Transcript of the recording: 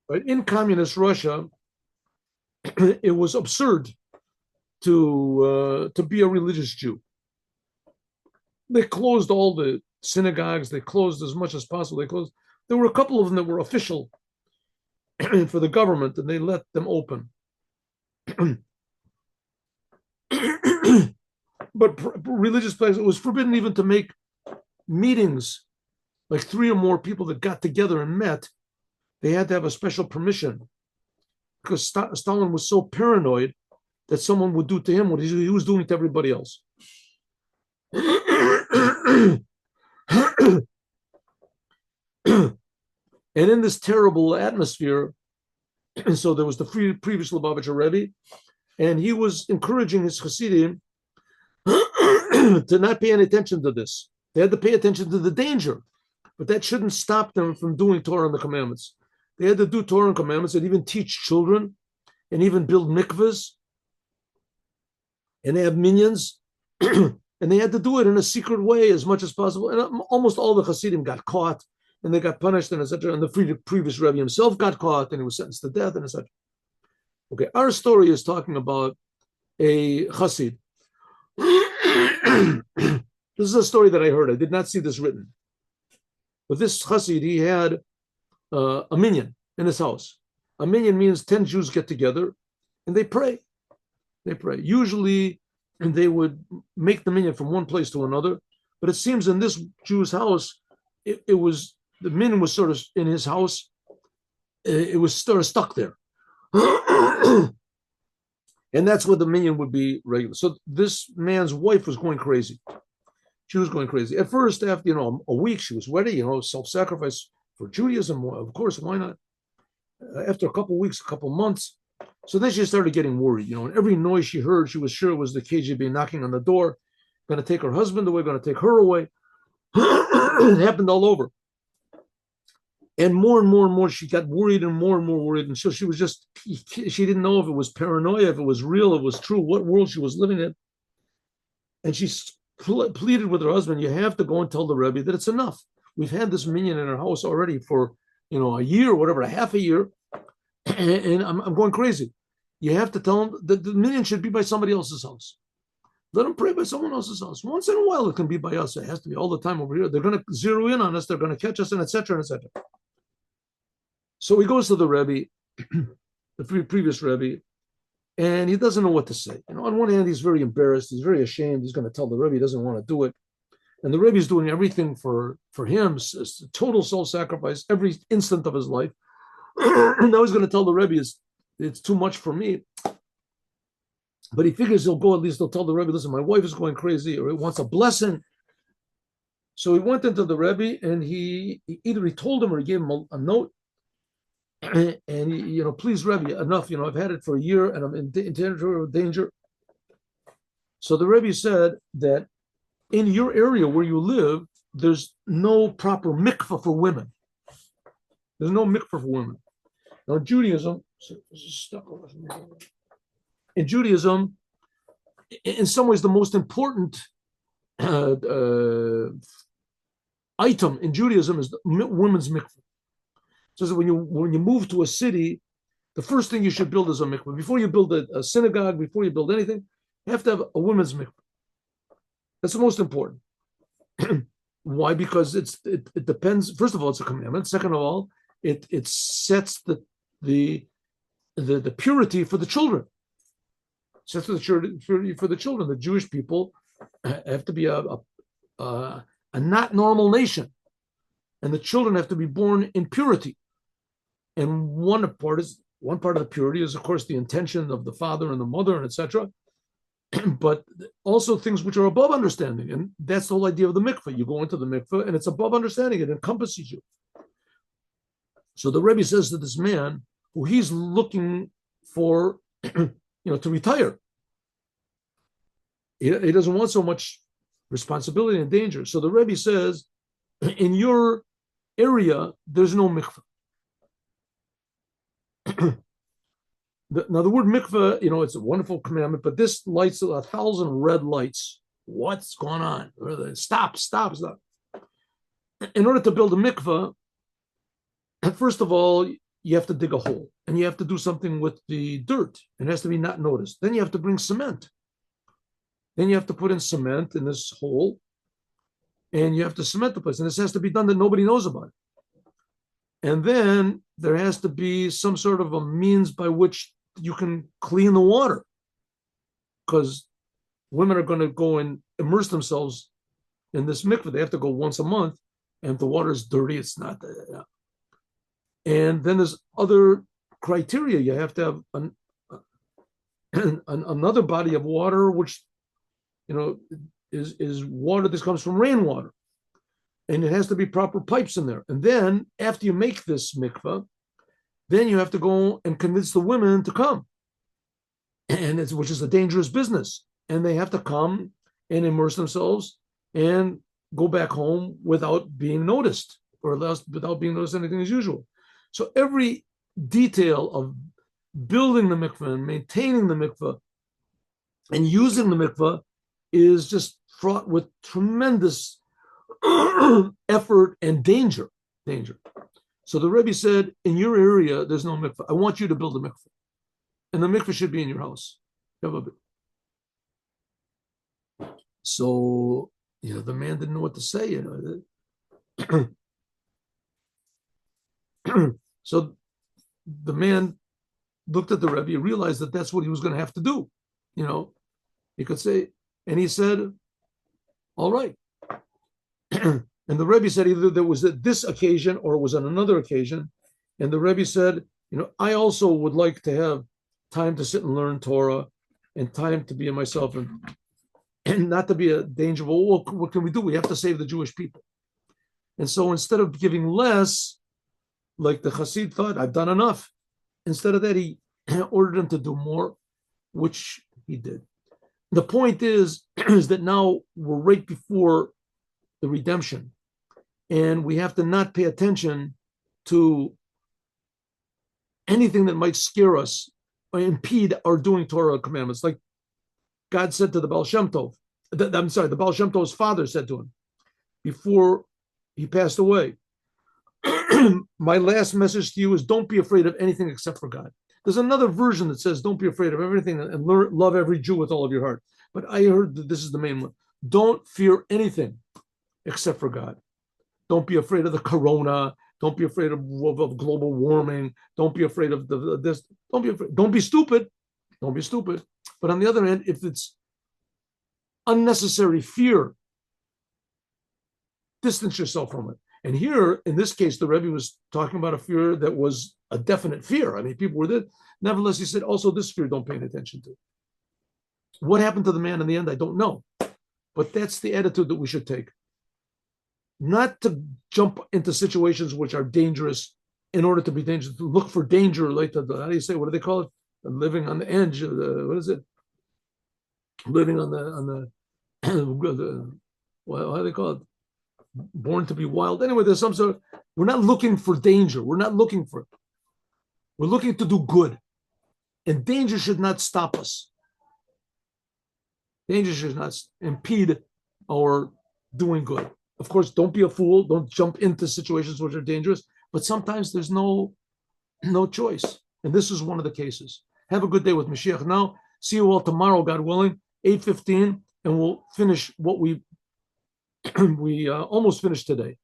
But in communist Russia, it was absurd to be a religious Jew. They closed all the synagogues. They closed as much as possible. They closed. There were a couple of them that were official for the government, and they let them open. But religious places, it was forbidden even to make meetings, like 3 or more people that got together and met. They had to have a special permission because Stalin was so paranoid that someone would do to him what he was doing to everybody else. And in this terrible atmosphere, so there was the previous Lubavitcher Rebbe, and he was encouraging his Hasidim to not pay any attention to this. They had to pay attention to the danger, but that shouldn't stop them from doing Torah and the commandments. They had to do Torah and commandments and even teach children and even build mikvahs and they have minions. And they had to do it in a secret way as much as possible. And almost all the Hasidim got caught and they got punished and etc. And the previous Rebbe himself got caught and he was sentenced to death and etc. Okay, our story is talking about a Hasid. This is a story that I heard. I did not see this written. But this Hasid, he had a minyan in his house. A minyan means 10 Jews get together and they pray. They pray. Usually they would make the minyan from one place to another. But it seems in this Jew's house, it was, the minyan was sort of in his house. It was sort of stuck there. And that's where the minyan would be regular. So this man's wife was going crazy. She was going crazy. At first, after a week, she was ready, self-sacrifice for Judaism. Of course, why not? After a couple of weeks, a couple of months. So then she started getting worried, and every noise she heard, she was sure it was the KGB knocking on the door, going to take her husband away, going to take her away. It happened all over. And more and more, she got worried and more worried. And so she was she didn't know if it was paranoia, if it was real, if it was true, what world she was living in. And she pleaded with her husband, you have to go and tell the Rebbe that it's enough. We've had this minyan in our house already for, a year or whatever, half a year. And I'm going crazy. You have to tell him that the minyan should be by somebody else's house. Let them pray by someone else's house. Once in a while, it can be by us. It has to be all the time over here. They're going to zero in on us. They're going to catch us, and etc. and etc. So he goes to the Rebbe, the previous Rebbe, and he doesn't know what to say. On one hand, he's very embarrassed. He's very ashamed. He's going to tell the Rebbe he doesn't want to do it. And the Rebbe is doing everything for him, total self-sacrifice, every instant of his life. Now he's going to tell the Rebbe it's too much for me. But he figures he'll tell the Rebbe, listen, my wife is going crazy, or he wants a blessing. So he went into the Rebbe and he told him or he gave him a note. And please, Rebbe, enough. I've had it for a year and I'm in danger. So the Rebbe said that in your area where you live, there's no proper mikvah for women. There's no mikvah for women. Now, in Judaism, in some ways, the most important item in Judaism is the women's mikvah. So that when you move to a city, the first thing you should build is a mikvah. Before you build a synagogue, before you build anything, you have to have a women's mikvah. That's the most important. Why? Because it depends. First of all, it's a commandment. Second of all, it sets the purity for the children. Sets the purity for the children. The Jewish people have to be a not normal nation, and the children have to be born in purity. And one part of the purity is, of course, the intention of the father and the mother, and etc. But also things which are above understanding, and that's the whole idea of the mikveh. You go into the mikveh, and it's above understanding; it encompasses you. So the Rebbe says to this man, who he's looking for, to retire. He doesn't want so much responsibility and danger. So the Rebbe says, in your area, there's no mikveh. Now the word mikveh, it's a wonderful commandment, but this lights 1,000 red lights. What's going on? Stop. In order to build a mikveh, first of all, you have to dig a hole, and you have to do something with the dirt. It has to be not noticed. Then you have to bring cement. Then you have to put in cement in this hole, and you have to cement the place. And this has to be done that nobody knows about it. And then there has to be some sort of a means by which you can clean the water, because women are going to go and immerse themselves in this mikveh. They have to go once a month, and if the water is dirty, it's not. And then there's other criteria. You have to have another body of water, which is water that comes from rainwater, and it has to be proper pipes in there. And then after you make this mikveh, then you have to go and convince the women to come, and which is a dangerous business. And they have to come and immerse themselves and go back home without being noticed, or without being noticed anything as usual. So every detail of building the mikveh and maintaining the mikveh and using the mikveh is just fraught with tremendous effort and danger. So the Rebbe said, in your area, there's no mikveh. I want you to build a mikveh. And the mikveh should be in your house. So, the man didn't know what to say, So the man looked at the Rebbe, realized that that's what he was going to have to do. He could say, and he said, all right. And the Rebbe said either there was at this occasion or it was on another occasion. And the Rebbe said, I also would like to have time to sit and learn Torah and time to be in myself and not to be a danger. Well, what can we do? We have to save the Jewish people. And so instead of giving less, like the Chassid thought, I've done enough. Instead of that, he ordered him to do more, which he did. The point is that now we're right before the redemption, and we have to not pay attention to anything that might scare us or impede our doing Torah commandments. Like God said to the Baal Shem Tov, the Baal Shem Tov's father said to him before he passed away, my last message to you is don't be afraid of anything except for God. There's another version that says don't be afraid of everything and love every Jew with all of your heart. But I heard that this is the main one. Don't fear anything except for God. Don't be afraid of the corona. Don't be afraid of global warming. Don't be afraid of this. Don't be afraid. Don't be stupid. Don't be stupid. But on the other hand, if it's unnecessary fear, distance yourself from it. And here, in this case, the Rebbe was talking about a fear that was a definite fear. I mean, people were there. Nevertheless, he said, also this fear don't pay any attention to. What happened to the man in the end, I don't know. But that's the attitude that we should take. Not to jump into situations which are dangerous in order to be dangerous, to look for danger, like how do you say, what do they call it? Living on the edge, what is it? Living on the how do they call it? Born to be wild. Anyway, there's some sort of, we're not looking for danger. We're not looking for it. We're looking to do good. And danger should not stop us. Danger should not impede our doing good. Of course, don't be a fool. Don't jump into situations which are dangerous. But sometimes there's no choice. And this is one of the cases. Have a good day with Mashiach now. See you all tomorrow, God willing, 8:15, and we'll finish what we almost finished today.